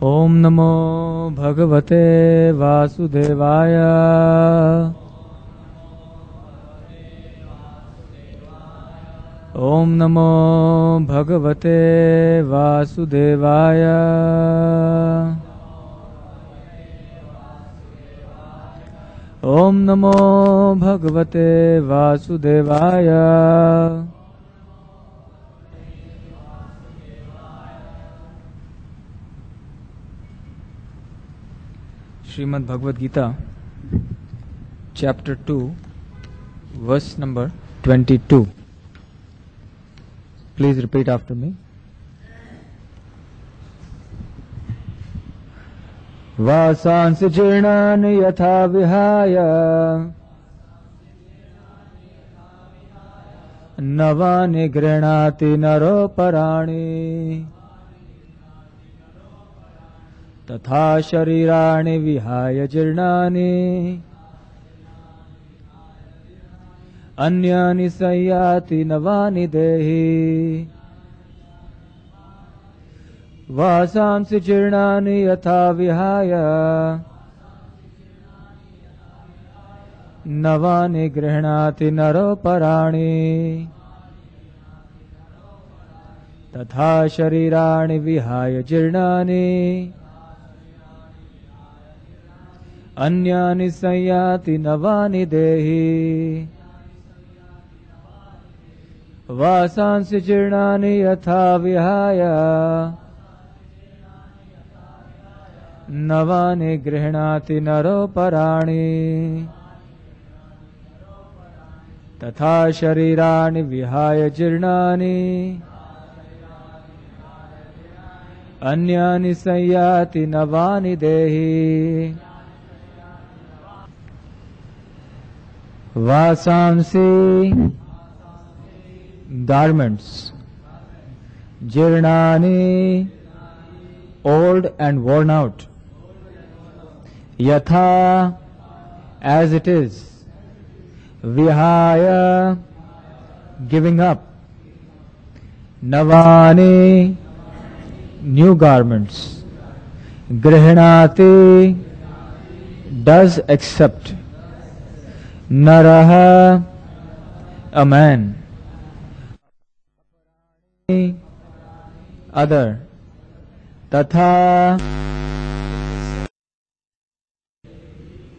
Om Namo Bhagavate Vasudevaya. Om Namo Bhagavate Vasudevaya. Om Namo Bhagavate Vasudevaya. Srimad Bhagavad Gita, Chapter 2, Verse number 22. Please repeat after me. Vasansi jirnani yatha vihaya navani grinati naro parani tatha sharirani vihaya jirnani anyani sayati navani dehi vasamsi jirnani yatha vihaya navani grihnati naro parani tatha sharirani vihaya jirnani anyani sayati navani dehi vasansi jirnani yatha vihaya navani grihnati naro parani tatha sharirani vihaya jirnani anyani sayati navani dehi vasamsi garments jirnani old and worn out yatha as it is vihaya giving up navani new garments grihnati does accept naraha a man other tatha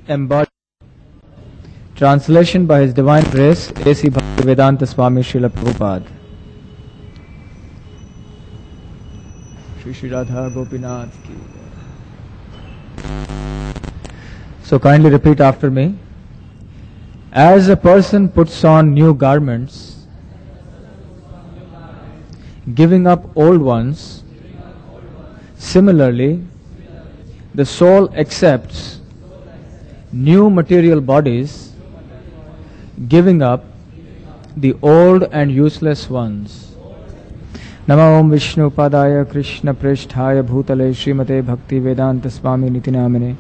embodied. Translation by His Divine Grace A.C. Bhaktivedanta Swami Srila Prabhupada. Shri Shri Radha Gopinath ki. So kindly repeat after me. As a person puts on new garments, giving up old ones, similarly, the soul accepts new material bodies, giving up the old and useless ones. Namo Om Vishnu Padaya Krishna Prishthaya Bhutale Srimate Bhakti Vedanta Swami Nitinamane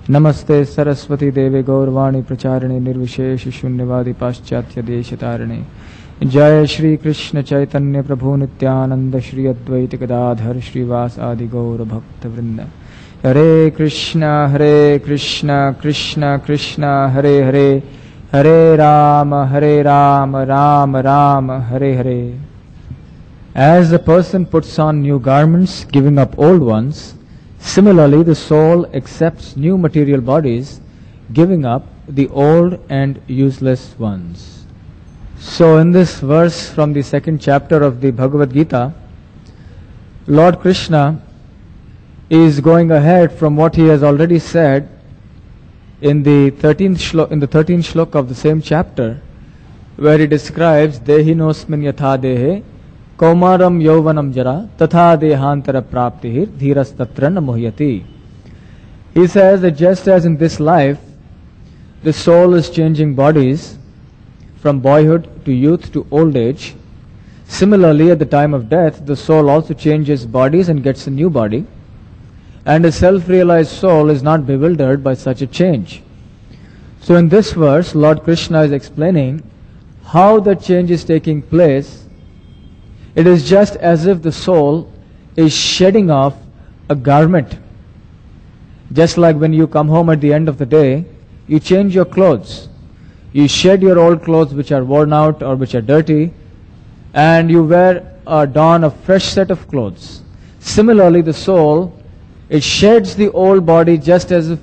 Namaste Saraswati Deve Gaurvani Pracharane Nirvishesh Shunyavadi Paschatya Deshatarane Jaya Shri Krishna Chaitanya Prabhu Nityananda Shri Advaita Gadadhar Shri Vas Adi Gaura Bhakta Vrinda Hare Krishna Krishna Krishna Hare Hare Hare Rama Rama Rama Hare Hare. As the person puts on new garments, giving up old ones, similarly the soul accepts new material bodies, giving up the old and useless ones. So in this verse from the second chapter of the Bhagavad Gita, Lord Krishna is going ahead from what he has already said in the 13th shlok of the same chapter, where he describes Dehinosmin yatha dehe Kaumaram Yauvanam Jara Tatha Dehantara Praptihir Dhiras Tatra Namuhyati. He says that just as in this life the soul is changing bodies from boyhood to youth to old age, similarly at the time of death the soul also changes bodies and gets a new body, and a self-realized soul is not bewildered by such a change. So in this verse Lord Krishna is explaining how that change is taking place. It is just as if the soul is shedding off a garment Just like when you come home at the end of the day, you change your clothes. You shed your old clothes which are worn out or which are dirty, and you don a fresh set of clothes. Similarly, the soul, it sheds the old body just as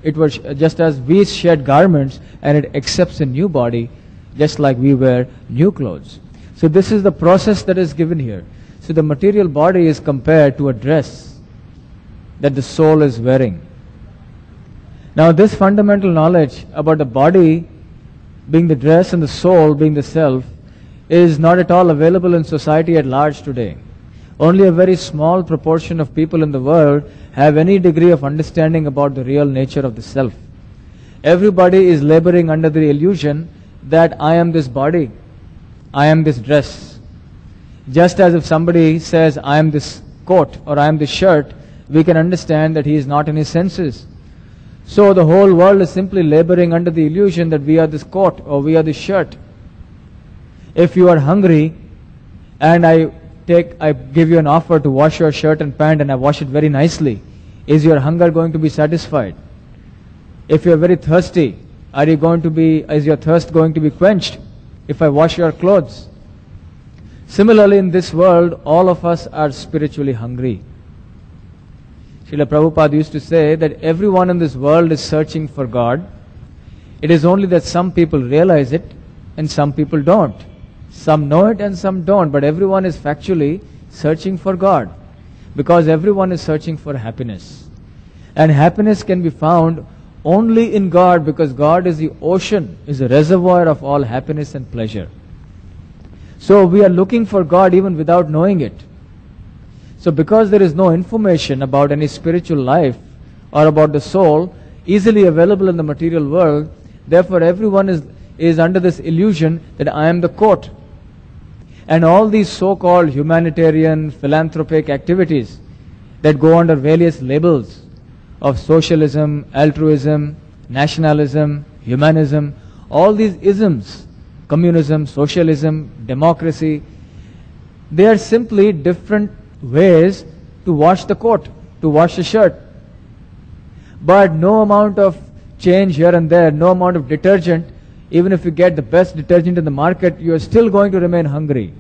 we shed garments, and it accepts a new body just like we wear new clothes. So this is the process that is given here. So the material body is compared to a dress that the soul is wearing. Now this fundamental knowledge about the body being the dress and the soul being the self is not at all available in society at large today. Only a very small proportion of people in the world have any degree of understanding about the real nature of the self. Everybody is laboring under the illusion that I am this body, I am this dress. Just as if somebody says I am this coat or I am this shirt, we can understand that he is not in his senses. So the whole world is simply laboring under the illusion that we are this coat or we are this shirt. If you are hungry and I give you an offer to wash your shirt and pant and I wash it very nicely, is your hunger going to be satisfied? If you are very thirsty, is your thirst going to be quenched if I wash your clothes? Similarly, in this world, all of us are spiritually hungry. Srila Prabhupada used to say that everyone in this world is searching for God. It is only that some people realize it and some people don't. Some know it and some don't, but everyone is factually searching for God because everyone is searching for happiness. And happiness can be found only in God because God is the ocean, is a reservoir of all happiness and pleasure. So we are looking for God even without knowing it. So because there is no information about any spiritual life or about the soul easily available in the material world, therefore everyone is under this illusion that I am the coat. And all these so-called humanitarian, philanthropic activities that go under various labels of socialism, altruism, nationalism, humanism, all these isms, communism, socialism, democracy, they are simply different ways to wash the coat, to wash the shirt. But no amount of change here and there, no amount of detergent, even if you get the best detergent in the market, you are still going to remain hungry.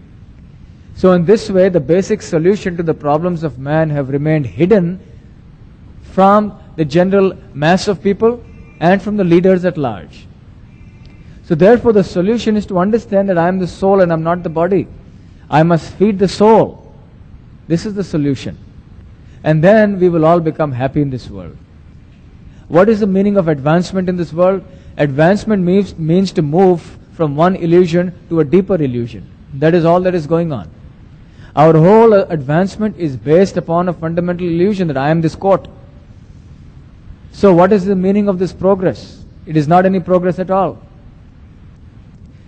So in this way, the basic solution to the problems of man have remained hidden from the general mass of people and from the leaders at large. So therefore the solution is to understand that I am the soul and I am not the body. I must feed the soul. This is the solution. And then we will all become happy in this world. What is the meaning of advancement in this world? Advancement means to move from one illusion to a deeper illusion. That is all that is going on. Our whole advancement is based upon a fundamental illusion that I am this coat. So what is the meaning of this progress? It is not any progress at all.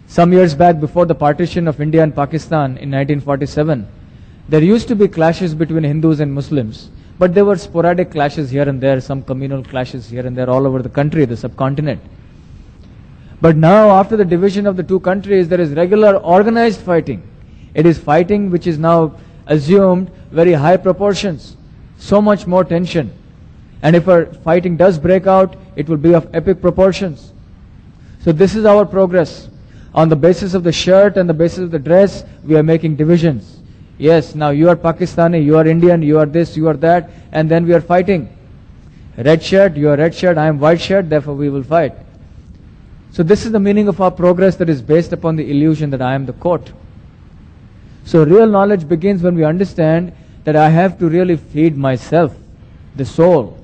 Some years back, before the partition of India and Pakistan in 1947, there used to be clashes between Hindus and Muslims, but there were sporadic clashes here and there, some communal clashes here and there all over the country, the subcontinent. But now, after the division of the two countries, there is regular organized fighting. It is fighting which is now assumed very high proportions, so much more tension. And if a fighting does break out, it will be of epic proportions. So this is our progress. On the basis of the shirt and the basis of the dress, we are making divisions. Yes, now you are Pakistani, you are Indian, you are this, you are that, and then we are fighting. Red shirt, you are red shirt, I am white shirt, therefore we will fight. So this is the meaning of our progress that is based upon the illusion that I am the coat. So real knowledge begins when we understand that I have to really feed myself, the soul.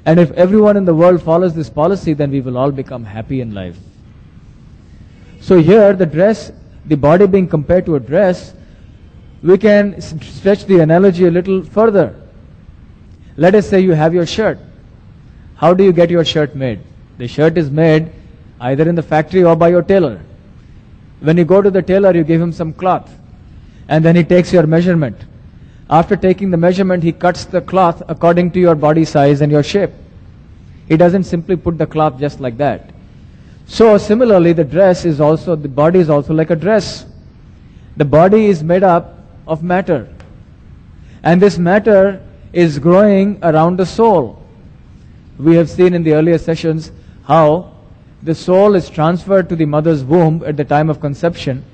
And if everyone in the world follows this policy, then we will all become happy in life. So here, the dress, the body being compared to a dress, we can stretch the analogy a little further. Let us say you have your shirt. How do you get your shirt made? The shirt is made either in the factory or by your tailor. When you go to the tailor, you give him some cloth, and then he takes your measurement. After taking the measurement, he cuts the cloth according to your body size and your shape. He doesn't simply put the cloth just like that. So similarly, the body is also like a dress. The body is made up of matter. And this matter is growing around the soul. We have seen in the earlier sessions how the soul is transferred to the mother's womb at the time of conception,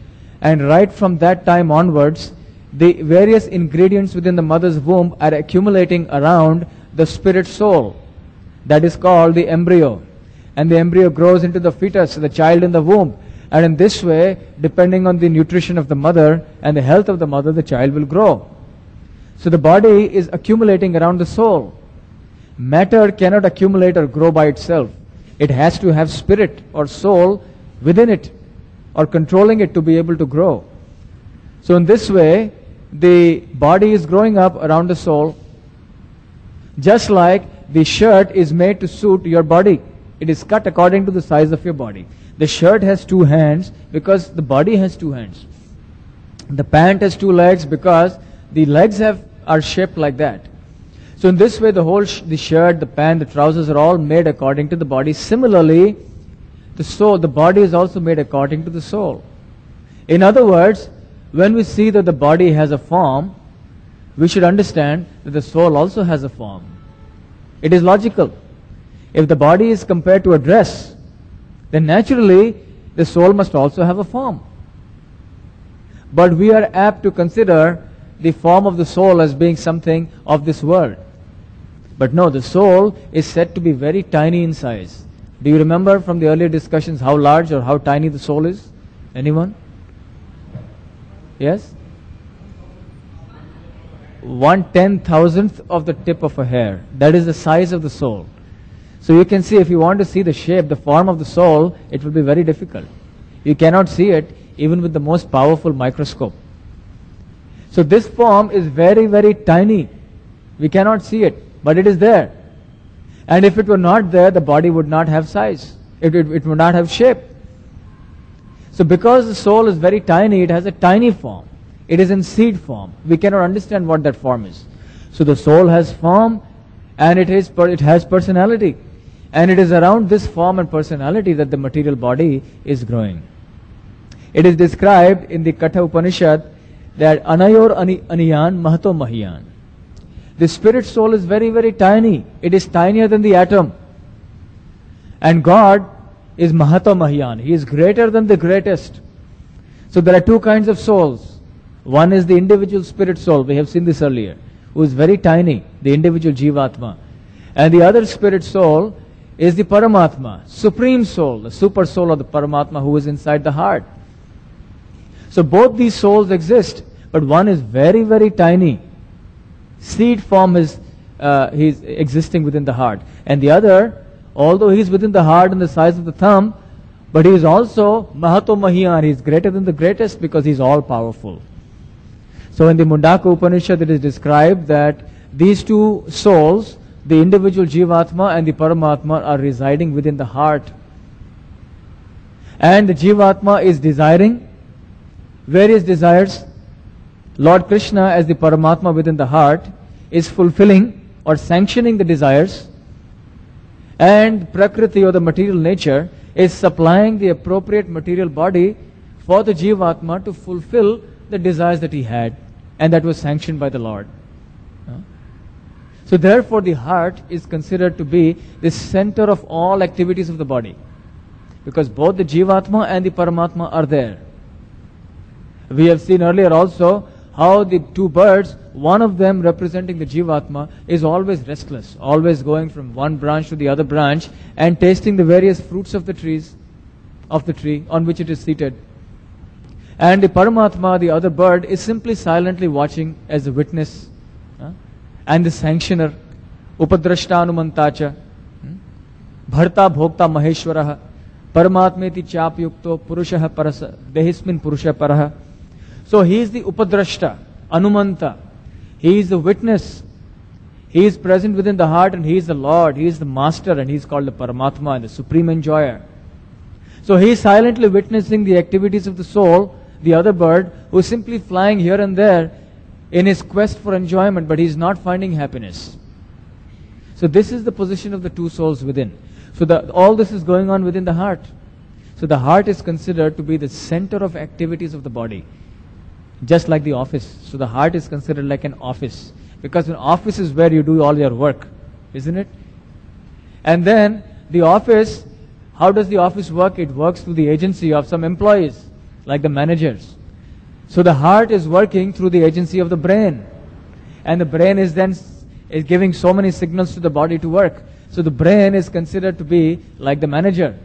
and right from that time onwards, the various ingredients within the mother's womb are accumulating around the spirit soul. That is called the embryo. And the embryo grows into the fetus, the child in the womb. And in this way, depending on the nutrition of the mother and the health of the mother, the child will grow. So the body is accumulating around the soul. Matter cannot accumulate or grow by itself. It has to have spirit or soul within it, or controlling it to be able to grow. So in this way, the body is growing up around the soul, just like the shirt is made to suit your body. It is cut according to the size of your body. The shirt has 2 hands because the body has 2 hands. The pant has 2 legs because the legs are shaped like that. So in this way, the shirt, the pant, the trousers are all made according to the body. Similarly, the body is also made according to the soul. In other words, when we see that the body has a form, we should understand that the soul also has a form. It is logical. If the body is compared to a dress, then naturally the soul must also have a form. But we are apt to consider the form of the soul as being something of this world. But no, the soul is said to be very tiny in size. Do you remember from the earlier discussions how large or how tiny the soul is? Anyone? Yes? 1/10,000th of the tip of a hair. That is the size of the soul. So you can see, if you want to see the shape, the form of the soul, it will be very difficult. You cannot see it even with the most powerful microscope. So this form is very, very tiny. We cannot see it, but it is there. And if it were not there, the body would not have size. It would not have shape. So because the soul is very tiny, it has a tiny form. It is in seed form. We cannot understand what that form is. So the soul has form, and it has personality. And it is around this form and personality that the material body is growing. It is described in the Katha Upanishad that Anayor Aniyan Mahato Mahiyan. The spirit soul is very, very tiny. It is tinier than the atom. And God is Mahato Mahiyan. He is greater than the greatest. So there are 2 kinds of souls. One is the individual spirit soul, we have seen this earlier, who is very tiny, the individual Jeevatma. And the other spirit soul is the Paramatma, supreme soul, the super soul of the Paramatma who is inside the heart. So both these souls exist, but one is very, very tiny. Seed form is he's existing within the heart. And the other, although he's within the heart in the size of the thumb, but he is also Mahato Mahiyan, he is greater than the greatest because he is all powerful. So in the Mundaka Upanishad it is described that these 2 souls, the individual Jeevatma and the Paramatma, are residing within the heart. And the Jeevatma is desiring various desires. Lord Krishna, as the Paramatma within the heart, is fulfilling or sanctioning the desires. And Prakriti, or the material nature, is supplying the appropriate material body for the Jeevatma to fulfill the desires that he had, and that was sanctioned by the Lord. So therefore the heart is considered to be the center of all activities of the body, because both the Jeevatma and the Paramatma are there. We have seen earlier also how the 2 birds, one of them representing the Jeevatma, is always restless, always going from one branch to the other branch and tasting the various fruits of the tree on which it is seated. And the Paramatma, the other bird, is simply silently watching as a witness and the sanctioner. Upadrashta anumantacha bharta bhokta maheshwaraha paramatmeti chapyukto purushaha parasa dehismin purusha paraha. So he is the Upadrashta, Anumanta. He is the witness. He is present within the heart, and he is the Lord. He is the master, and he is called the Paramatma, and the supreme enjoyer. So he is silently witnessing the activities of the soul, the other bird, who is simply flying here and there in his quest for enjoyment, but he is not finding happiness. So this is the position of the 2 souls within. So all this is going on within the heart. So the heart is considered to be the center of activities of the body, just like the office. So the heart is considered like an office, because an office is where you do all your work, isn't it? And then the office, how does the office work? It works through the agency of some employees, like the managers. So the heart is working through the agency of the brain. And the brain is then giving so many signals to the body to work. So the brain is considered to be like the manager.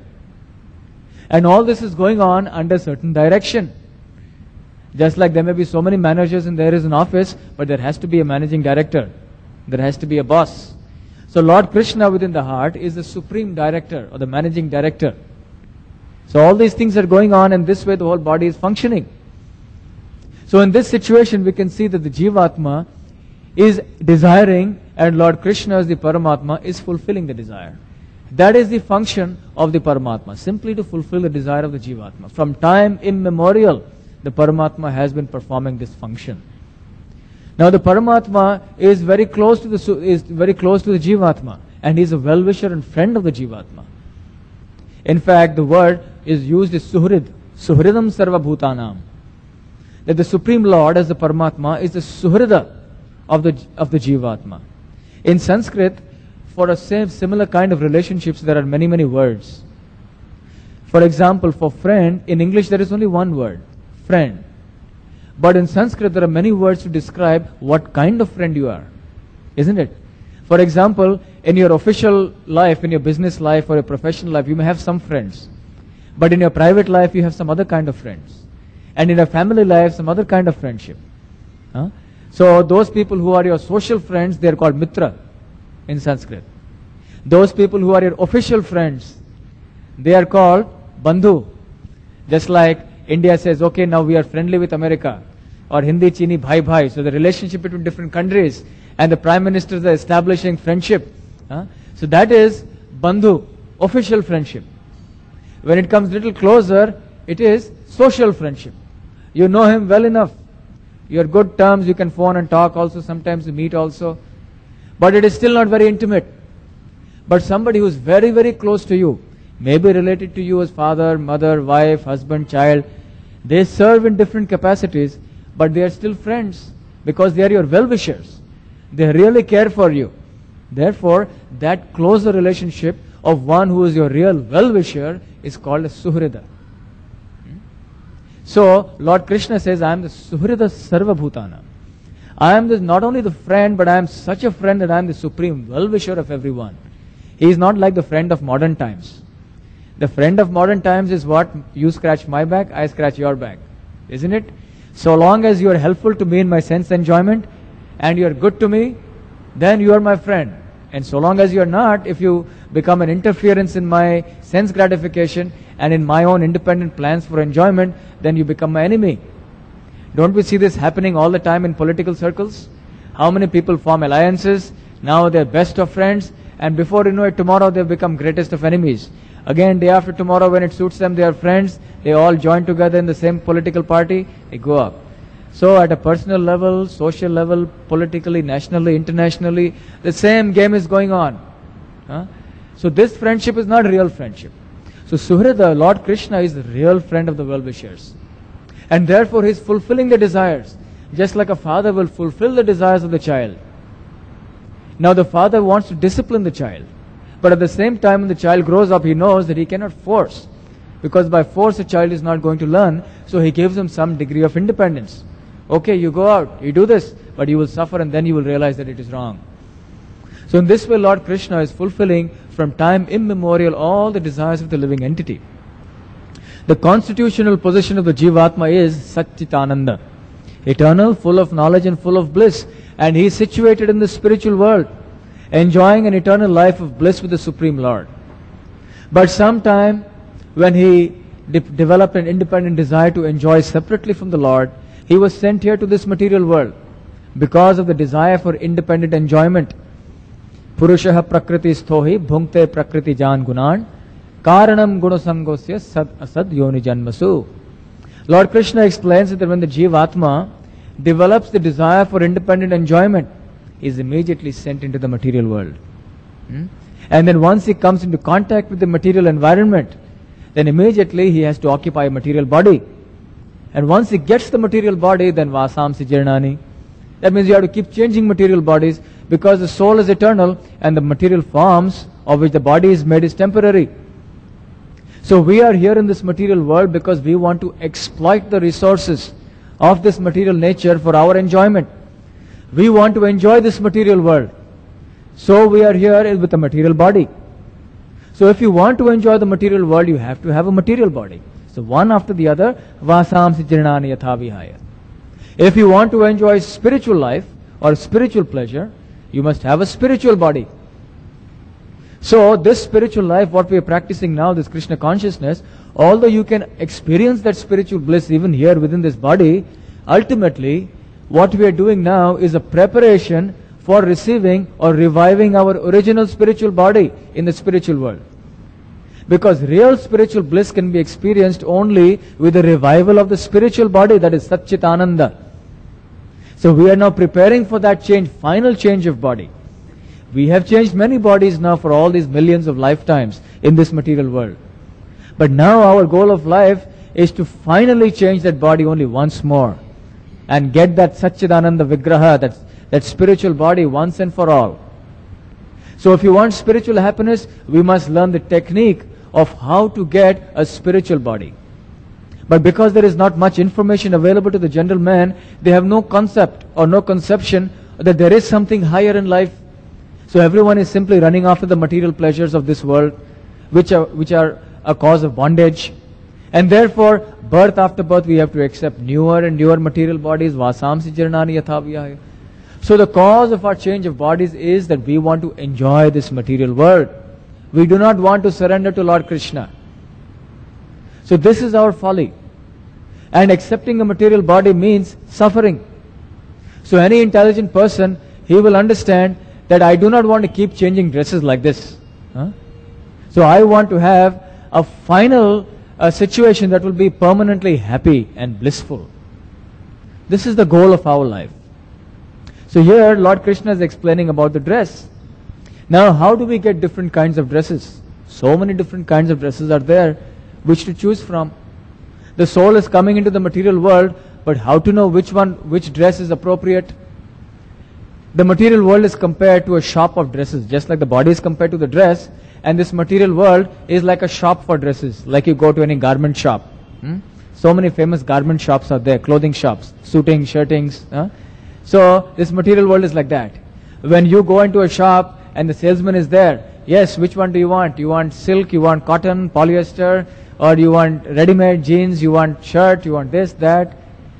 And all this is going on under certain direction. Just like there may be so many managers and there is an office, but there has to be a managing director. There has to be a boss. So Lord Krishna within the heart is the supreme director or the managing director. So all these things are going on, and this way the whole body is functioning. So in this situation we can see that the Jeevatma is desiring, and Lord Krishna as the Paramatma is fulfilling the desire. That is the function of the Paramatma, simply to fulfill the desire of the Jeevatma. From time immemorial, the Paramatma has been performing this function. Now the Paramatma is very close to the Jeevatma, and he is a well-wisher and friend of the Jeevatma. In fact, the word is used as Suhrid, Suhridam Sarva Bhutanam. That the Supreme Lord as the Paramatma is the Suhrida of the Jeevatma. In Sanskrit, for a similar kind of relationships, there are many, many words. For example, for friend, in English there is only one word, friend. But in Sanskrit there are many words to describe what kind of friend you are. Isn't it? For example, in your official life, in your business life or your professional life, you may have some friends. But in your private life, you have some other kind of friends. And in your family life, some other kind of friendship. So those people who are your social friends, they are called mitra in Sanskrit. Those people who are your official friends, they are called bandhu. Just like India says, okay, now we are friendly with America, or Hindi Chini bhai bhai. So the relationship between different countries, and the prime ministers are establishing friendship. So that is bandhu, official friendship. When it comes little closer, it is social friendship. You know him well enough. You are good terms, you can phone and talk also, sometimes you meet also. But it is still not very intimate. But somebody who is very, very close to you, maybe related to you as father, mother, wife, husband, child, they serve in different capacities, but they are still friends because they are your well-wishers. They really care for you. Therefore, that closer relationship of one who is your real well-wisher is called a Suhrida. So, Lord Krishna says, I am the Suhrida Sarva Bhutana. I am not only the friend, but I am such a friend that I am the supreme well-wisher of everyone. He is not like the friend of modern times. The friend of modern times is what? You scratch my back, I scratch your back. Isn't it? So long as you are helpful to me in my sense enjoyment, and you are good to me, then you are my friend. And so long as you are not, if you become an interference in my sense gratification and in my own independent plans for enjoyment, then you become my enemy. Don't we see this happening all the time in political circles? How many people form alliances, now they're best of friends, and before you know it, tomorrow they've become greatest of enemies. Again, day after tomorrow, when it suits them, they are friends, they all join together in the same political party, they go up. So at a personal level, social level, politically, nationally, internationally, the same game is going on. So this friendship is not real friendship. So Suhrida, Lord Krishna, is the real friend of the well-wishers. And therefore he is fulfilling the desires, just like a father will fulfill the desires of the child. Now the father wants to discipline the child, but at the same time when the child grows up, he knows that he cannot force, because by force a child is not going to learn, so he gives him some degree of independence. Okay, you go out, you do this, but you will suffer and then you will realize that it is wrong. So in this way Lord Krishna is fulfilling from time immemorial all the desires of the living entity. The constitutional position of the Jeevatma is Satchitananda, eternal, full of knowledge and full of bliss, and he is situated in the spiritual world, enjoying an eternal life of bliss with the Supreme Lord. But sometime when he developed an independent desire to enjoy separately from the Lord, he was sent here to this material world because of the desire for independent enjoyment. Purushaha prakriti sthohi bhunkte prakriti jan gunan karanam gunasangosya sad asad yoni janmasu. Lord Krishna explains that when the Jeevatma develops the desire for independent enjoyment, he is immediately sent into the material world. And then once he comes into contact with the material environment, then immediately he has to occupy a material body. And once he gets the material body, then vasamsi jirnani, That means you have to keep changing material bodies, because the soul is eternal and the material forms of which the body is made is temporary. So we are here in this material world because we want to exploit the resources of this material nature for our enjoyment. We want to enjoy this material world. So we are here with a material body. So if you want to enjoy the material world, you have to have a material body. So one after the other, vasamsi jirnani yatha vihaya. If you want to enjoy spiritual life or spiritual pleasure, you must have a spiritual body. So this spiritual life, what we are practicing now, this Krishna consciousness, although you can experience that spiritual bliss even here within this body, ultimately what we are doing now is a preparation for receiving or reviving our original spiritual body in the spiritual world. Because real spiritual bliss can be experienced only with the revival of the spiritual body, that is Satchitananda. So we are now preparing for that change, final change of body. We have changed many bodies now for all these millions of lifetimes in this material world. But now our goal of life is to finally change that body only once more and get that Satchidananda Vigraha, that spiritual body once and for all. So if you want spiritual happiness, we must learn the technique of how to get a spiritual body. But because there is not much information available to the general man, they have no concept or no conception that there is something higher in life. So everyone is simply running after the material pleasures of this world, which are a cause of bondage. And therefore, birth after birth, we have to accept newer and newer material bodies. Vasamsi jirnani yatha vihaya. So the cause of our change of bodies is that we want to enjoy this material world. We do not want to surrender to Lord Krishna. So this is our folly. And accepting a material body means suffering. So any intelligent person, he will understand that I do not want to keep changing dresses like this. So I want to have a final situation that will be permanently happy and blissful. This is the goal of our life. So here Lord Krishna is explaining about the dress. Now how do we get different kinds of dresses? So many different kinds of dresses are there which to choose from. The soul is coming into the material world, but how to know which dress is appropriate? The material world is compared to a shop of dresses, just like the body is compared to the dress, and this material world is like a shop for dresses, like you go to any garment shop. So many famous garment shops are there, clothing shops, suiting, shirtings. So this material world is like that. When you go into a shop and the salesman is there, yes, which one do you want? You want silk, you want cotton, polyester, or you want ready-made jeans, you want shirt, you want this, that.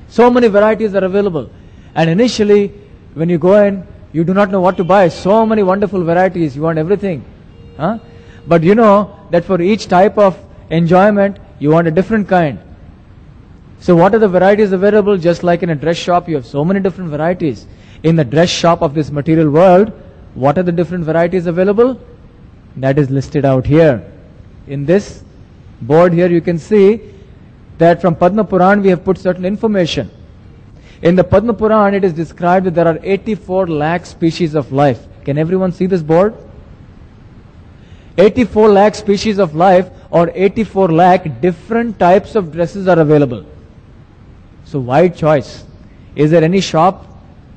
So many varieties are available. And initially, when you go in, you do not know what to buy. So many wonderful varieties, you want everything. But you know that for each type of enjoyment, you want a different kind. So what are the varieties available? Just like in a dress shop, you have so many different varieties. In the dress shop of this material world, what are the different varieties available? That is listed out here. In this board here, you can see that from Padma Puran we have put certain information. In the Padma Puran, it is described that there are 84 lakh species of life. Can everyone see this board? 84 lakh species of life, or 84 lakh different types of dresses are available. So wide choice. Is there any shop,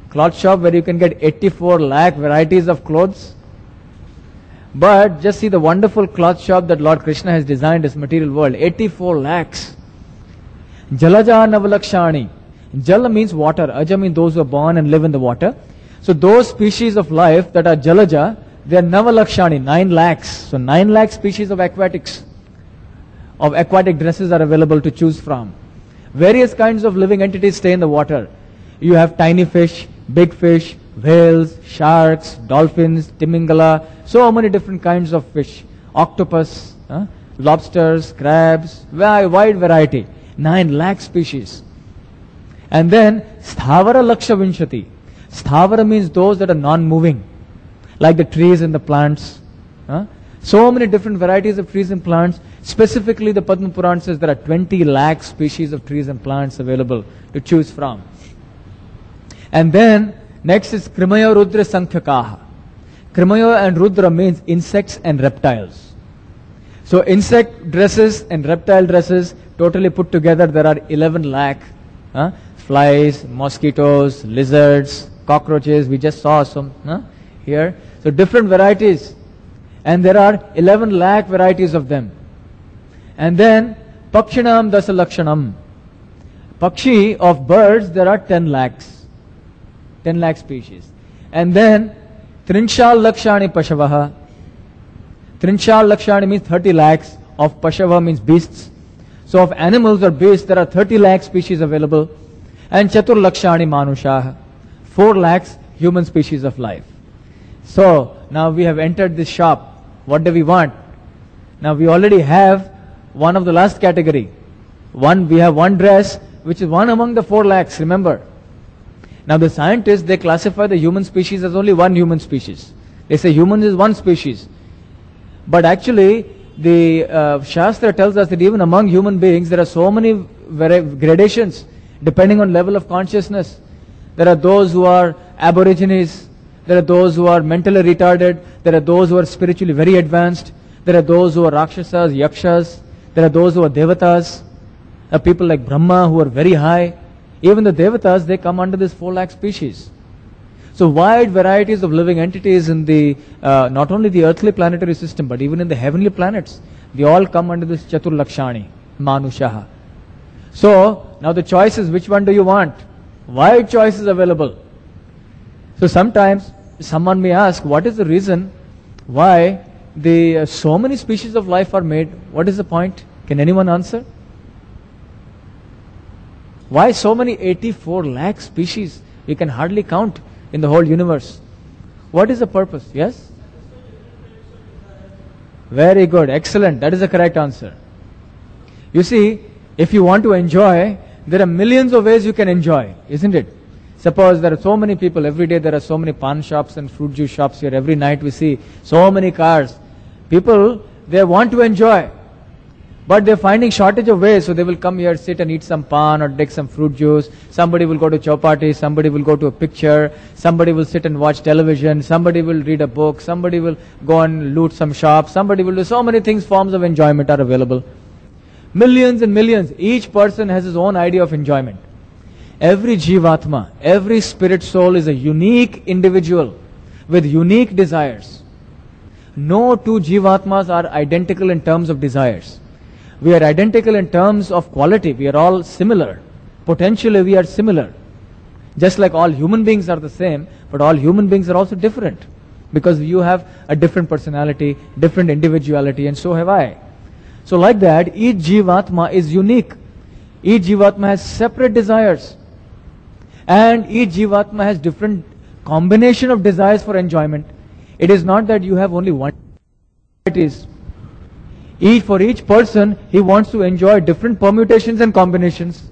cloth shop, where you can get 84 lakh varieties of clothes? But just see the wonderful cloth shop that Lord Krishna has designed this material world. 84 lakhs. Jalaja Navalakshani. Jala means water. Aja means those who are born and live in the water. So those species of life that are Jalaja, they are Navalakshani, 9 lakhs. So 9 lakh species of aquatic dresses are available to choose from. Various kinds of living entities stay in the water. You have tiny fish, big fish, whales, sharks, dolphins, timingala, so many different kinds of fish, octopus, lobsters, crabs, wide variety, 9 lakh species. And then Sthavara Laksha Vinshati. Sthavara means those that are non-moving, like the trees and the plants. So many different varieties of trees and plants. Specifically, the Padma Puran says there are 20 lakh species of trees and plants available to choose from. And then next is Krimaya Rudra Sankhakaha. Krimaya and Rudra means insects and reptiles. So insect dresses and reptile dresses totally put together there are 11 lakh. flies, mosquitoes, lizards, cockroaches. We just saw some here. So different varieties. And there are 11 lakh varieties of them. And then Pakshinam Dasa Lakshanam. Pakshi of birds, there are 10 lakhs. 10 lakh species. And then Trinshal Lakshani Pashavaha. Trinshal Lakshani means 30 lakhs. Of Pashava means beasts. So of animals or beasts, there are 30 lakh species available. And Chatur Lakshani Manushaha. 4 lakhs human species of life. So now we have entered this shop. What do we want? Now we already have one of the last category. We have one dress, which is one among the 4 lakhs, remember. Now the scientists, they classify the human species as only one human species. They say human is one species. But actually, the Shastra tells us that even among human beings, there are so many gradations depending on level of consciousness. There are those who are aborigines. There are those who are mentally retarded. There are those who are spiritually very advanced. There are those who are Rakshasas, Yakshas. There are those who are Devatas. There are people like Brahma who are very high. Even the Devatas, they come under this 4 lakh species. So wide varieties of living entities in the, not only the earthly planetary system, but even in the heavenly planets. They all come under this Chatur Lakshani, Manushaha. So, now the choice is, which one do you want? Wide choice is available. So sometimes, someone may ask, what is the reason why the so many species of life are made? What is the point? Can anyone answer? Why so many 84 lakh species? You can hardly count in the whole universe. What is the purpose? Yes? Very good. Excellent. That is the correct answer. You see, if you want to enjoy, there are millions of ways you can enjoy, isn't it? Suppose there are so many people, every day there are so many pan shops and fruit juice shops here. Every night we see so many cars. People, they want to enjoy. But they're finding shortage of ways, so they will come here, sit and eat some pan or take some fruit juice. Somebody will go to chowpatty, somebody will go to a picture, somebody will sit and watch television, somebody will read a book, somebody will go and loot some shops, somebody will do so many things. Forms of enjoyment are available. Millions and millions. Each person has his own idea of enjoyment. Every Jeevatma, every spirit soul is a unique individual with unique desires. No two Jeevatmas are identical in terms of desires. We are identical in terms of quality. We are all similar. Potentially we are similar. Just like all human beings are the same, but all human beings are also different. Because you have a different personality, different individuality, and so have I. So like that, each Jeevatma is unique. Each Jeevatma has separate desires. And each Jeevatma has different combination of desires for enjoyment. It is not that you have only one. It is. For each person, he wants to enjoy different permutations and combinations.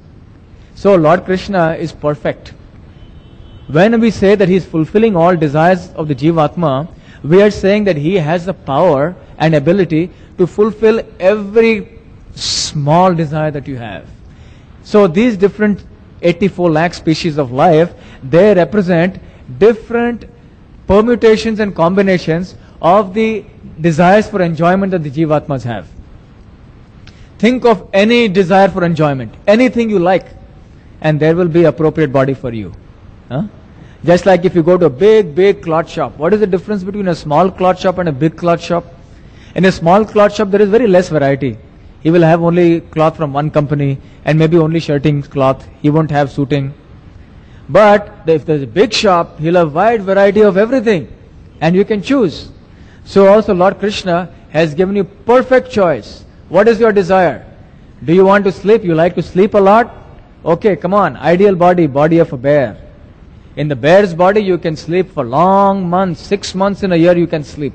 So Lord Krishna is perfect. When we say that he is fulfilling all desires of the Jeevatma, we are saying that he has the power and ability to fulfill every small desire that you have. So these different 84 lakh species of life, they represent different permutations and combinations of the desires for enjoyment that the Jeevatmas have. Think of any desire for enjoyment, anything you like, and there will be appropriate body for you. Just like if you go to a big cloth shop, what is the difference between a small cloth shop and a big cloth shop? In a small cloth shop, there is very less variety. He will have only cloth from one company and maybe only shirting cloth. He won't have suiting. But if there's a big shop, he'll have wide variety of everything and you can choose. So also Lord Krishna has given you perfect choice. What is your desire? Do you want to sleep? You like to sleep a lot? Okay, come on. Ideal body, body of a bear. In the bear's body, you can sleep for long months, 6 months in a year you can sleep.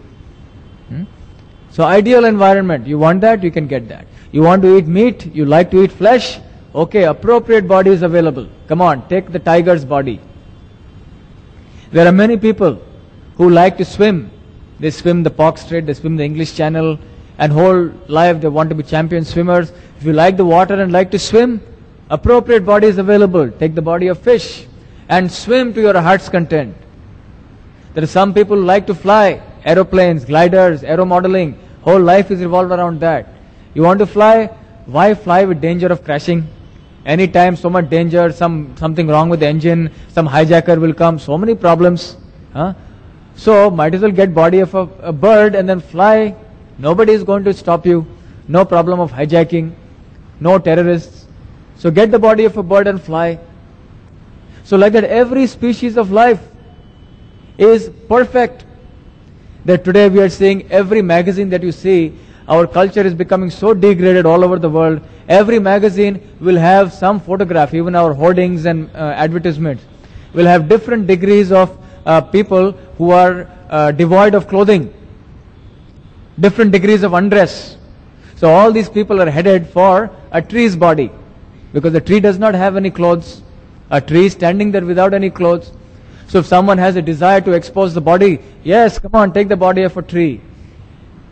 So ideal environment, you want that, you can get that. You want to eat meat, you like to eat flesh, okay, appropriate body is available. Come on, take the tiger's body. There are many people who like to swim. They swim the Park Strait, they swim the English Channel, and whole life they want to be champion swimmers. If you like the water and like to swim, appropriate body is available. Take the body of fish and swim to your heart's content. There are some people who like to fly, aeroplanes, gliders, aero modeling. Whole life is revolved around that. You want to fly? Why fly with danger of crashing? Anytime, so much danger, something wrong with the engine, some hijacker will come, so many problems. So might as well get body of a bird and then fly. Nobody is going to stop you. No problem of hijacking, no terrorists. So get the body of a bird and fly. So like that, every species of life is perfect. That today we are seeing every magazine that you see, our culture is becoming so degraded all over the world. Every magazine will have some photograph, even our hoardings and advertisements will have different degrees of people who are devoid of clothing, different degrees of undress. So all these people are headed for a tree's body, because the tree does not have any clothes. A tree standing there without any clothes. So if someone has a desire to expose the body, yes, come on, take the body of a tree.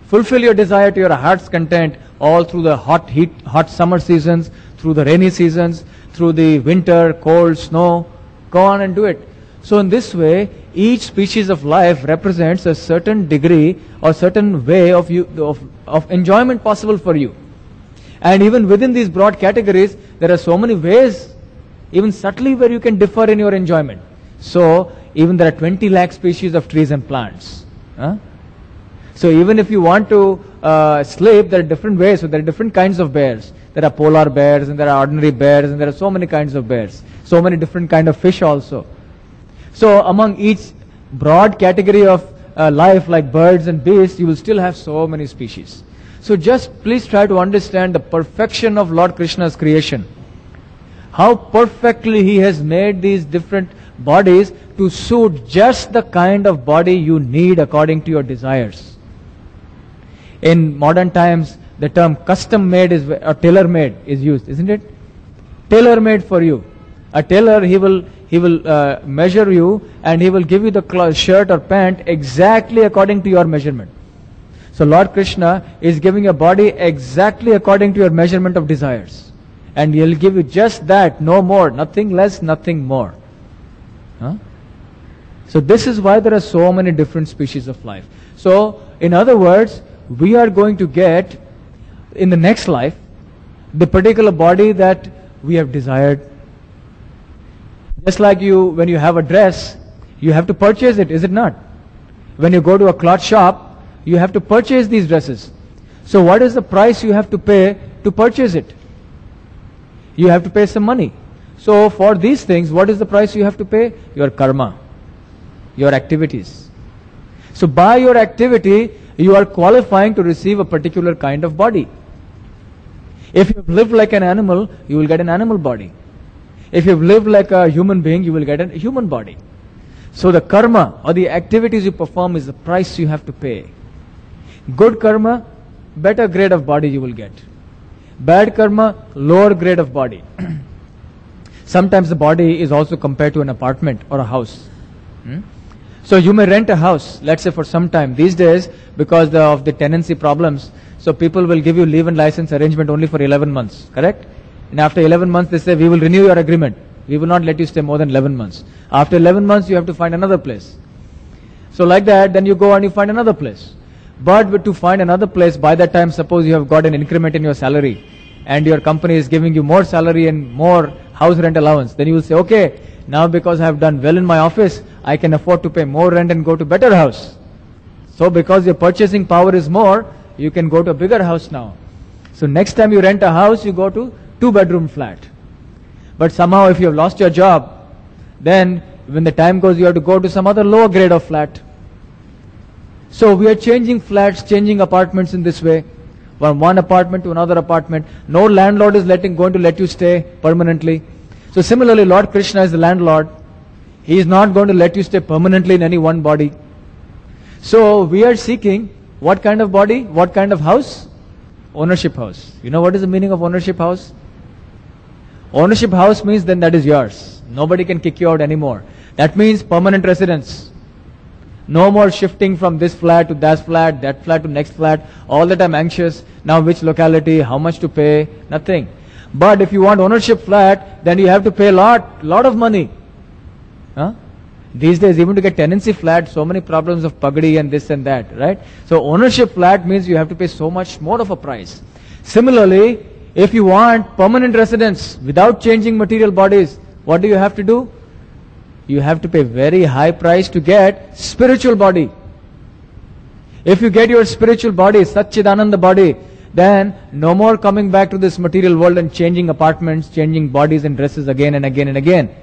Fulfill your desire to your heart's content all through the hot summer seasons, through the rainy seasons, through the winter, cold, snow. Go on and do it. So in this way, each species of life represents a certain degree or certain way of enjoyment possible for you. And even within these broad categories, there are so many ways, even subtly, where you can differ in your enjoyment. So even there are 20 lakh species of trees and plants. So even if you want to sleep, there are different ways. So there are different kinds of bears. There are polar bears and there are ordinary bears and there are so many kinds of bears. So many different kinds of fish also. So among each broad category of life like birds and beasts, you will still have so many species. So just please try to understand the perfection of Lord Krishna's creation. How perfectly He has made these different bodies to suit just the kind of body you need according to your desires. In modern times, the term custom made or tailor made is used, isn't it? Tailor made for you. A tailor, he will measure you and he will give you the shirt or pant exactly according to your measurement. So Lord Krishna is giving a body exactly according to your measurement of desires. And He'll give you just that, no more, nothing less, nothing more. So this is why there are so many different species of life. So in other words, we are going to get in the next life the particular body that we have desired. Just like when you have a dress, you have to purchase it, is it not? When you go to a cloth shop, you have to purchase these dresses. So what is the price you have to pay to purchase it? You have to pay some money. So for these things, what is the price you have to pay? Your karma, your activities. So by your activity, you are qualifying to receive a particular kind of body. If you have lived like an animal, you will get an animal body. If you have lived like a human being, you will get a human body. So the karma or the activities you perform is the price you have to pay. Good karma, better grade of body you will get. Bad karma, lower grade of body. Sometimes the body is also compared to an apartment or a house. So you may rent a house, let's say for some time. These days, because of the tenancy problems, so people will give you leave and license arrangement only for 11 months, correct? And after 11 months, they say, we will renew your agreement. We will not let you stay more than 11 months. After 11 months, you have to find another place. So like that, then you go and you find another place. But to find another place, by that time, suppose you have got an increment in your salary and your company is giving you more salary and more house rent allowance, then you will say, okay, now because I have done well in my office, I can afford to pay more rent and go to better house. So because your purchasing power is more, you can go to a bigger house now. So next time you rent a house, you go to 2-bedroom flat. But somehow if you have lost your job, then when the time goes, you have to go to some other lower grade of flat. So we are changing flats, changing apartments in this way, from one apartment to another apartment. No landlord is going to let you stay permanently. So similarly, Lord Krishna is the landlord. He is not going to let you stay permanently in any one body. So we are seeking what kind of body, what kind of house? Ownership house. You know what is the meaning of ownership house? Ownership house means then that is yours. Nobody can kick you out anymore. That means permanent residence. No more shifting from this flat to that flat to next flat. All the time anxious. Now which locality, how much to pay, nothing. But if you want ownership flat, then you have to pay a lot of money. These days, even to get tenancy flat, so many problems of pagdi and this and that, right? So ownership flat means you have to pay so much more of a price. Similarly, If you want permanent residence without changing material bodies, what do you have to do? You have to pay very high price to get spiritual body. If you get your spiritual body, Satchidananda body, then no more coming back to this material world and changing apartments, changing bodies and dresses again and again and again.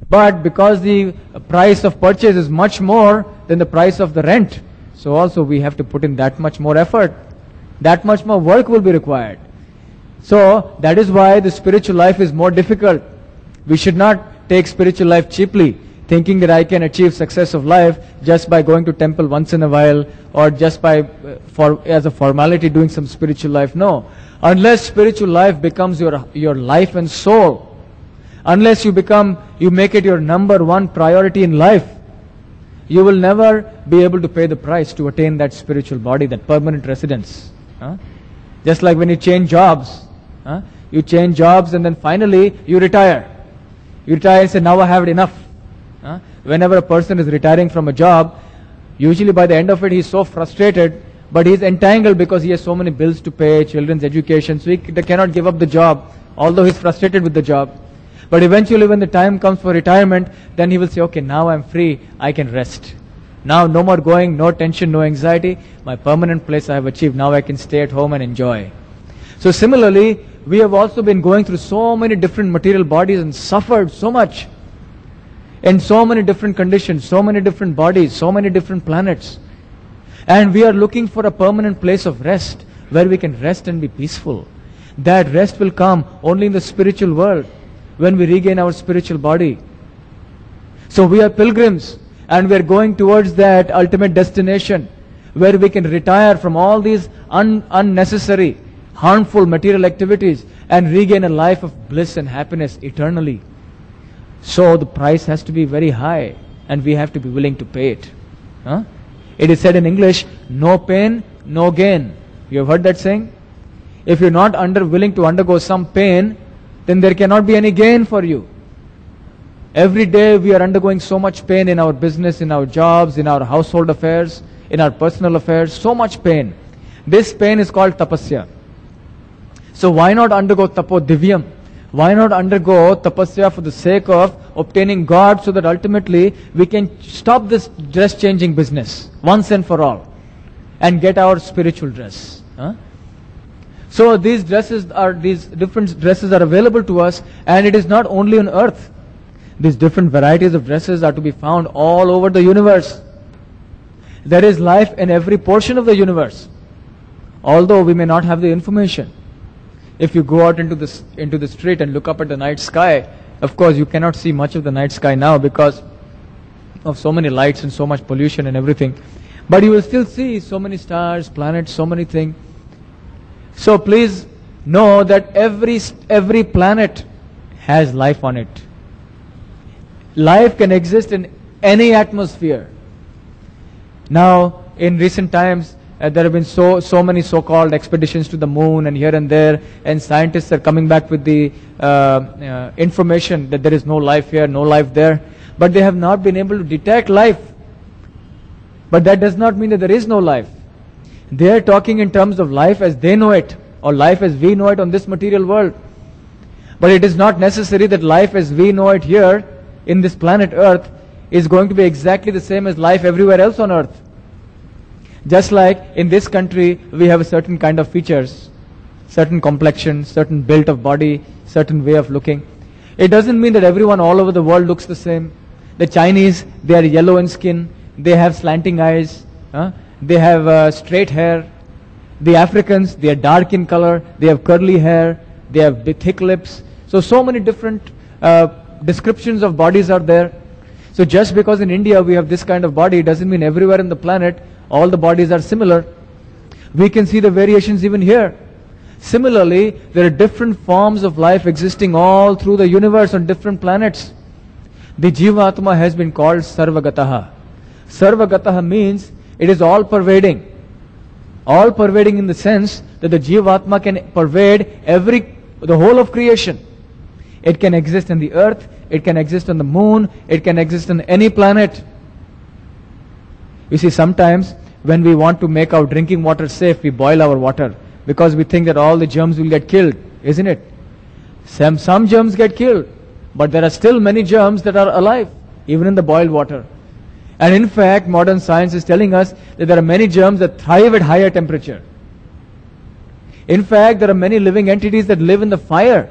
But because the price of purchase is much more than the price of the rent, so also we have to put in that much more effort. That much more work will be required. So that is why the spiritual life is more difficult. We should not take spiritual life cheaply, thinking that I can achieve success of life just by going to temple once in a while, or just by as a formality doing some spiritual life. No. Unless spiritual life becomes your life and soul, unless you make it your number one priority in life, you will never be able to pay the price to attain that spiritual body, that permanent residence. Just like when you change jobs. You change jobs and then finally you retire. You retire and say, now I have it enough. Whenever a person is retiring from a job, usually by the end of it he is so frustrated, but he is entangled because he has so many bills to pay, children's education, so he cannot give up the job, although he is frustrated with the job. But eventually when the time comes for retirement, then he will say, okay, now I am free, I can rest. Now no more going, no tension, no anxiety, my permanent place I have achieved, now I can stay at home and enjoy. So similarly, we have also been going through so many different material bodies and suffered so much. In so many different conditions, so many different bodies, so many different planets. And we are looking for a permanent place of rest, where we can rest and be peaceful. That rest will come only in the spiritual world, when we regain our spiritual body. So we are pilgrims, and we are going towards that ultimate destination, where we can retire from all these unnecessary, harmful material activities, and regain a life of bliss and happiness eternally. So the price has to be very high, and we have to be willing to pay it. It is said in English, no pain, no gain. You have heard that saying? If you're not willing to undergo some pain, then there cannot be any gain for you. Every day we are undergoing so much pain in our business, in our jobs, in our household affairs, in our personal affairs, so much pain. This pain is called tapasya. So why not undergo tapo divyam? Why not undergo tapasya for the sake of obtaining God, so that ultimately we can stop this dress changing business once and for all and get our spiritual dress. So these different dresses are available to us, and it is not only on earth. These different varieties of dresses are to be found all over the universe. There is life in every portion of the universe, although we may not have the information. If you go out into the street and look up at the night sky, of course you cannot see much of the night sky now because of so many lights and so much pollution and everything. But you will still see so many stars, planets, so many things. So please know that every planet has life on it. Life can exist in any atmosphere. Now, in recent times, there have been so many so-called expeditions to the moon and here and there, and scientists are coming back with the information that there is no life here, no life there, but they have not been able to detect life. But that does not mean that there is no life. They are talking in terms of life as they know it, or life as we know it on this material world. But it is not necessary that life as we know it here in this planet Earth is going to be exactly the same as life everywhere else on Earth. Just like in this country we have a certain kind of features, certain complexion, certain build of body, certain way of looking. It doesn't mean that everyone all over the world looks the same. The Chinese, they are yellow in skin, they have slanting eyes, they have straight hair. The Africans, they are dark in color, they have curly hair, they have thick lips. So many different descriptions of bodies are there. So just because in India we have this kind of body, doesn't mean everywhere in the planet all the bodies are similar. We can see the variations even here. Similarly, there are different forms of life existing all through the universe on different planets. The Jeevatma has been called Sarvagataha. Sarvagataha means it is all pervading. All pervading in the sense that the Jeevatma can pervade the whole of creation. It can exist in the earth, it can exist on the moon, it can exist on any planet. You see, sometimes when we want to make our drinking water safe, we boil our water. because we think that all the germs will get killed, isn't it? Some germs get killed, but there are still many germs that are alive, even in the boiled water. And in fact, modern science is telling us that there are many germs that thrive at higher temperature. In fact, there are many living entities that live in the fire.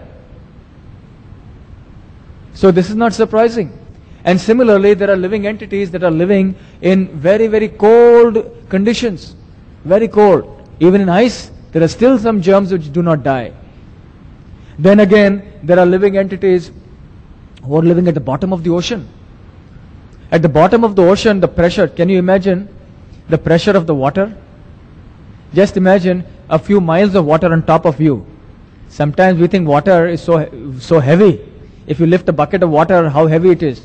So this is not surprising. And similarly, there are living entities that are living in very, very cold conditions. Very cold. Even in ice, there are still some germs which do not die. Then again, there are living entities who are living at the bottom of the ocean. At the bottom of the ocean, the pressure, can you imagine the pressure of the water? Just imagine a few miles of water on top of you. Sometimes we think water is so heavy. If you lift a bucket of water, how heavy it is.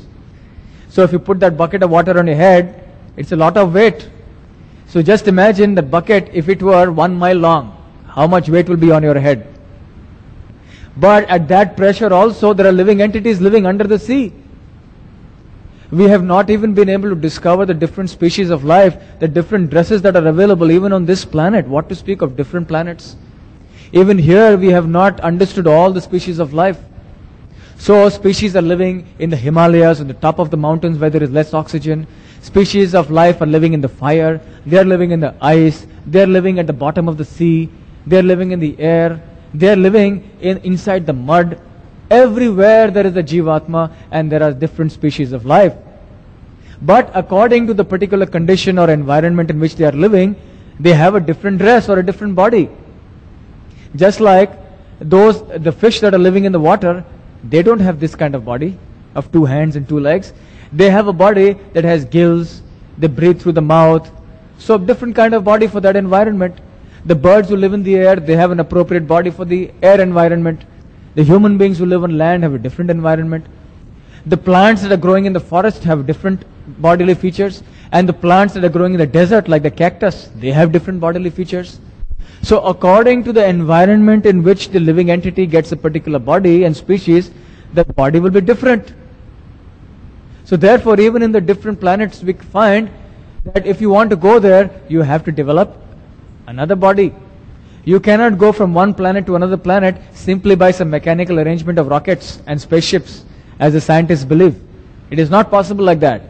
So if you put that bucket of water on your head, it's a lot of weight. So just imagine that bucket, if it were 1 mile long, how much weight will be on your head. But at that pressure also, there are living entities living under the sea. We have not even been able to discover the different species of life, the different dresses that are available even on this planet. What to speak of different planets? Even here, we have not understood all the species of life. So species are living in the Himalayas, on the top of the mountains where there is less oxygen. Species of life are living in the fire. They are living in the ice. They are living at the bottom of the sea. They are living in the air. They are living inside the mud. Everywhere there is a Jeevatma, and there are different species of life. But according to the particular condition or environment in which they are living, they have a different dress or a different body. Just like the fish that are living in the water, they don't have this kind of body of 2 hands and 2 legs. They have a body that has gills. They breathe through the mouth. So different kind of body for that environment. The birds who live in the air, they have an appropriate body for the air environment. The human beings who live on land have a different environment. The plants that are growing in the forest have different bodily features. And the plants that are growing in the desert, like the cactus, they have different bodily features. So according to the environment in which the living entity gets a particular body and species, the body will be different. So therefore, even in the different planets, we find that if you want to go there, you have to develop another body. You cannot go from one planet to another planet simply by some mechanical arrangement of rockets and spaceships, as the scientists believe. It is not possible like that.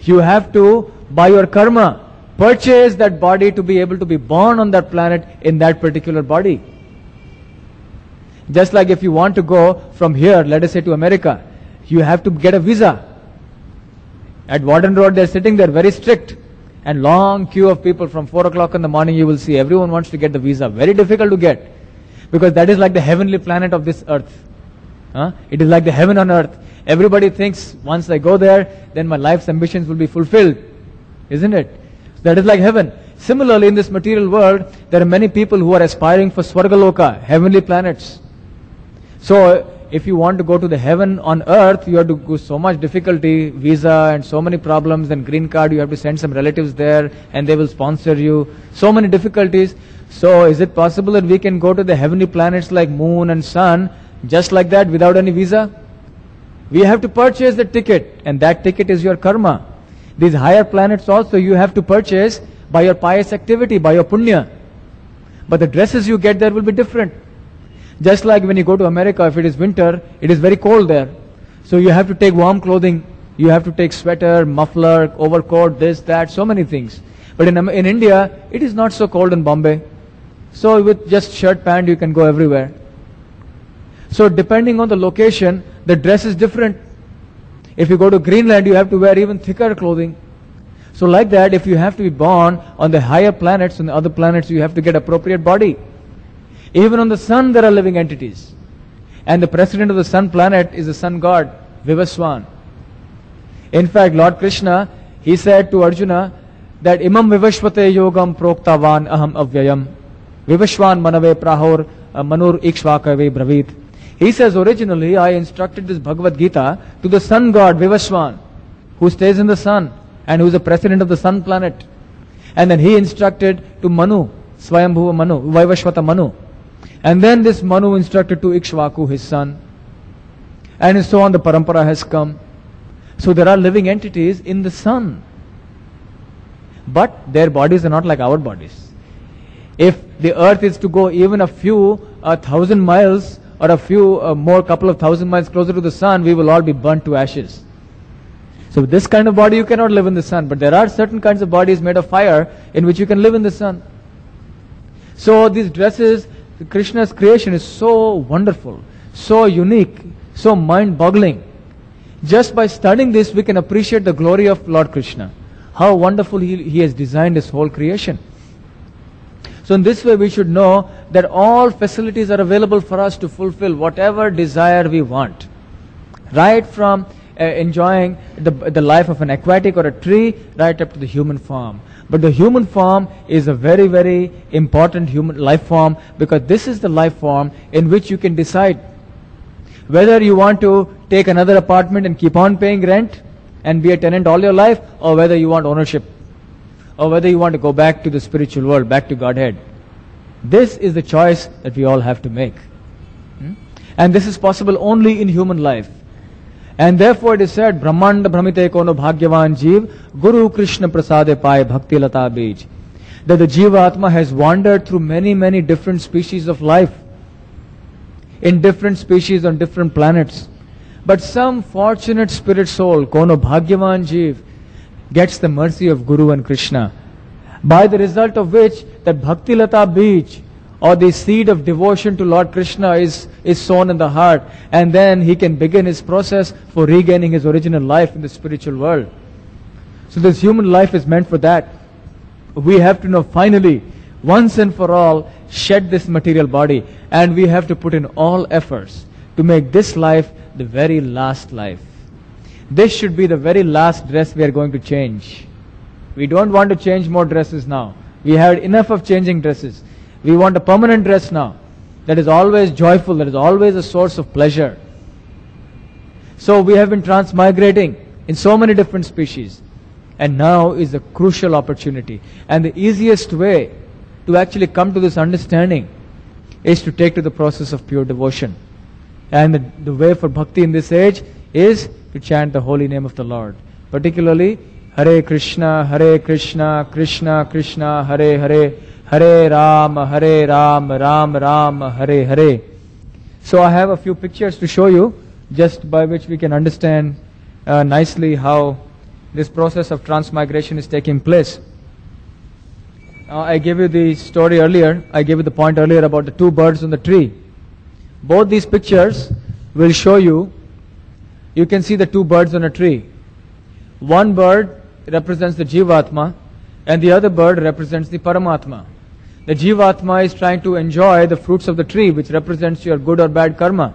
You have to, by your karma, purchase that body to be able to be born on that planet in that particular body. Just like if you want to go from here, let us say to America, you have to get a visa. At Warden Road, they're sitting there very strict. And long queue of people from 4 o'clock in the morning, you will see everyone wants to get the visa. Very difficult to get. Because that is like the heavenly planet of this earth. It is like the heaven on earth. Everybody thinks, once I go there, then my life's ambitions will be fulfilled. Isn't it? That is like heaven. Similarly, in this material world, there are many people who are aspiring for Swargaloka, heavenly planets. So, if you want to go to the heaven on earth, you have to go so much difficulty, visa and so many problems, and green card, you have to send some relatives there and they will sponsor you. So many difficulties. So, is it possible that we can go to the heavenly planets like moon and sun just like that without any visa? We have to purchase the ticket, and that ticket is your karma. These higher planets also you have to purchase by your pious activity, by your punya. But the dresses you get there will be different. Just like when you go to America, if it is winter, it is very cold there. So you have to take warm clothing. You have to take sweater, muffler, overcoat, this, that, so many things. But in India, it is not so cold in Bombay. So with just shirt, pant, you can go everywhere. So depending on the location, the dress is different. If you go to Greenland, you have to wear even thicker clothing. So like that, if you have to be born on the higher planets, on the other planets, you have to get appropriate body. Even on the sun, there are living entities. And the president of the sun planet is the sun god, Swan. In fact, Lord Krishna, he said to Arjuna that Imam Vivashvate yogam proktavan aham avyayam Vivashwan manave prahor manur ikshvakave bravit. He says, originally I instructed this Bhagwat Gita to the sun god Vivaswan, who stays in the sun and who is the president of the sun planet. And then he instructed to Manu, Swayambhuva Manu, Vaivashvata Manu. And then this Manu instructed to Ikshvaku, his son. And so on, the parampara has come. So there are living entities in the sun. But their bodies are not like our bodies. If the earth is to go even a few 1,000 miles or a few more couple of 1,000 miles closer to the sun, we will all be burnt to ashes. So with this kind of body you cannot live in the sun, but there are certain kinds of bodies made of fire in which you can live in the sun. So these dresses, Krishna's creation is so wonderful, so unique, so mind-boggling. Just by studying this we can appreciate the glory of Lord Krishna. How wonderful He has designed His whole creation. So in this way we should know that all facilities are available for us to fulfill whatever desire we want. Right from enjoying the life of an aquatic or a tree, right up to the human form. But the human form is a very, very important human life form, because this is the life form in which you can decide whether you want to take another apartment and keep on paying rent and be a tenant all your life, or whether you want ownership, or whether you want to go back to the spiritual world, back to Godhead. This is the choice that we all have to make. And this is possible only in human life. And therefore it is said, Brahmanda Brahmite Kono Bhagyavan Jeev, Guru Krishna Prasade Pai Bhakti Lata Bij. That the Jivatma has wandered through many, many different species of life, in different species on different planets. But some fortunate spirit soul, Kono Bhagyavan Jeev, gets the mercy of Guru and Krishna, by the result of which that Bhakti Lata Bij, or the seed of devotion to Lord Krishna, is sown in the heart, and then he can begin his process for regaining his original life in the spiritual world. So this human life is meant for that. We have to know finally, once and for all, shed this material body, and we have to put in all efforts to make this life the very last life. This should be the very last dress we are going to change. We don't want to change more dresses now. We had enough of changing dresses. We want a permanent dress now, that is always joyful, that is always a source of pleasure. So we have been transmigrating in so many different species, and now is a crucial opportunity. And the easiest way to actually come to this understanding is to take to the process of pure devotion. And the way for bhakti in this age is to chant the holy name of the Lord. Particularly, Hare Krishna, Krishna Krishna, Hare Hare, Hare Ram, Ram Ram, Hare Hare. So I have a few pictures to show you, just by which we can understand nicely how this process of transmigration is taking place. I gave you the story earlier, I gave you the point earlier about the two birds on the tree. Both these pictures will show you, you can see the two birds on a tree. One bird represents the Jivatma, and the other bird represents the Paramatma. The Jivatma is trying to enjoy the fruits of the tree, which represents your good or bad karma.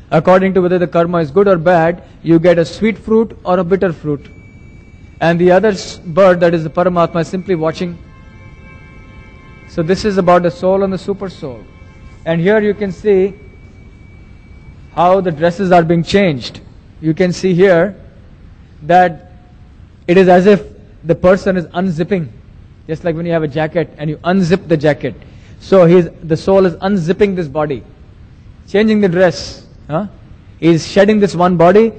According to whether the karma is good or bad, you get a sweet fruit or a bitter fruit. And the other bird, that is the Paramatma, is simply watching. So this is about the soul and the super soul. And here you can see how the dresses are being changed. You can see here that it is as if the person is unzipping. Just like when you have a jacket and you unzip the jacket. So the soul is unzipping this body, changing the dress. He is shedding this one body,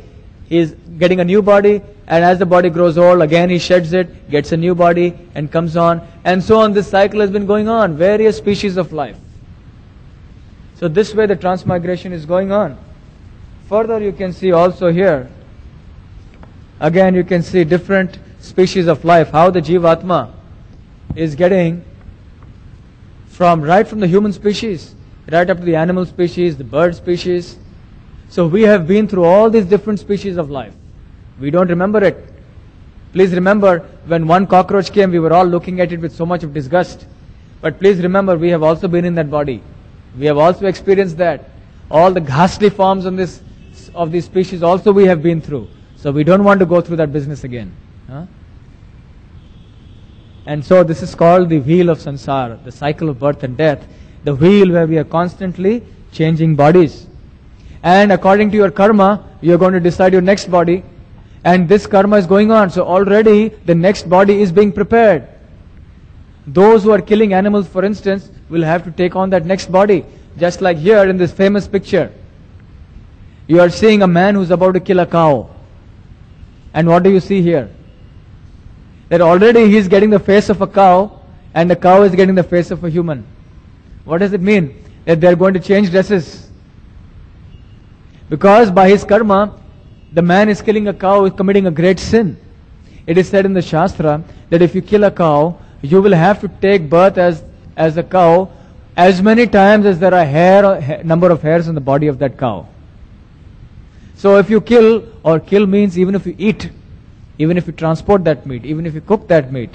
he is getting a new body, and as the body grows old, again he sheds it, gets a new body, and comes on. And so on, this cycle has been going on, various species of life. So this way the transmigration is going on. Further you can see also here, again you can see different species of life, how the Jivatma is getting right from the human species, right up to the animal species, the bird species. So we have been through all these different species of life. We don't remember it. Please remember, when one cockroach came, we were all looking at it with so much of disgust. But please remember, we have also been in that body. We have also experienced that. All the ghastly forms of these species also we have been through. So we don't want to go through that business again. And so this is called the wheel of samsara, the cycle of birth and death, the wheel where we are constantly changing bodies. And according to your karma, you are going to decide your next body, and this karma is going on. So already the next body is being prepared. Those who are killing animals, for instance, will have to take on that next body. Just like here in this famous picture, you are seeing a man who's about to kill a cow. And what do you see here? That already he is getting the face of a cow, and the cow is getting the face of a human. What does it mean? That they are going to change dresses. Because by his karma, the man is killing a cow, is committing a great sin. It is said in the Shastra that if you kill a cow, you will have to take birth as a cow as many times as there are number of hairs on the body of that cow. So if you kill, or kill means even if you eat, even if you transport that meat, even if you cook that meat,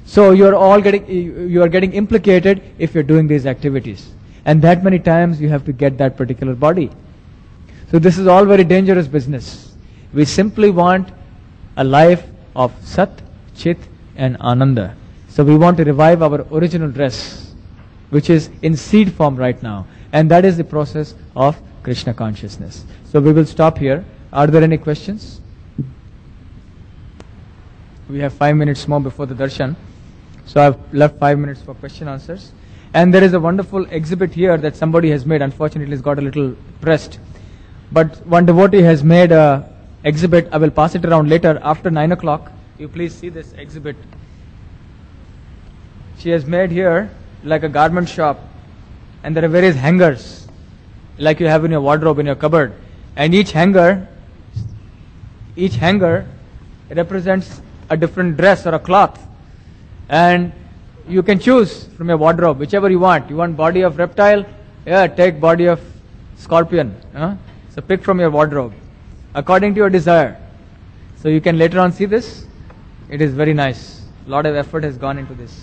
so you are getting implicated if you're doing these activities. And that many times you have to get that particular body. So this is all very dangerous business. We simply want a life of Sat, Chit and Ananda. So we want to revive our original dress, which is in seed form right now. And that is the process of Krishna consciousness. So we will stop here. Are there any questions? We have 5 minutes more before the darshan. So I've left 5 minutes for question answers. And there is a wonderful exhibit here that somebody has made. Unfortunately, it's got a little pressed. But one devotee has made a exhibit. I will pass it around later after 9 o'clock. You please see this exhibit. She has made here like a garment shop. And there are various hangers like you have in your wardrobe, in your cupboard. And each hanger represents a different dress or a cloth. And you can choose from your wardrobe whichever you want. You want body of reptile? Yeah, take body of scorpion. So pick from your wardrobe according to your desire. So you can later on see this. It is very nice. A lot of effort has gone into this.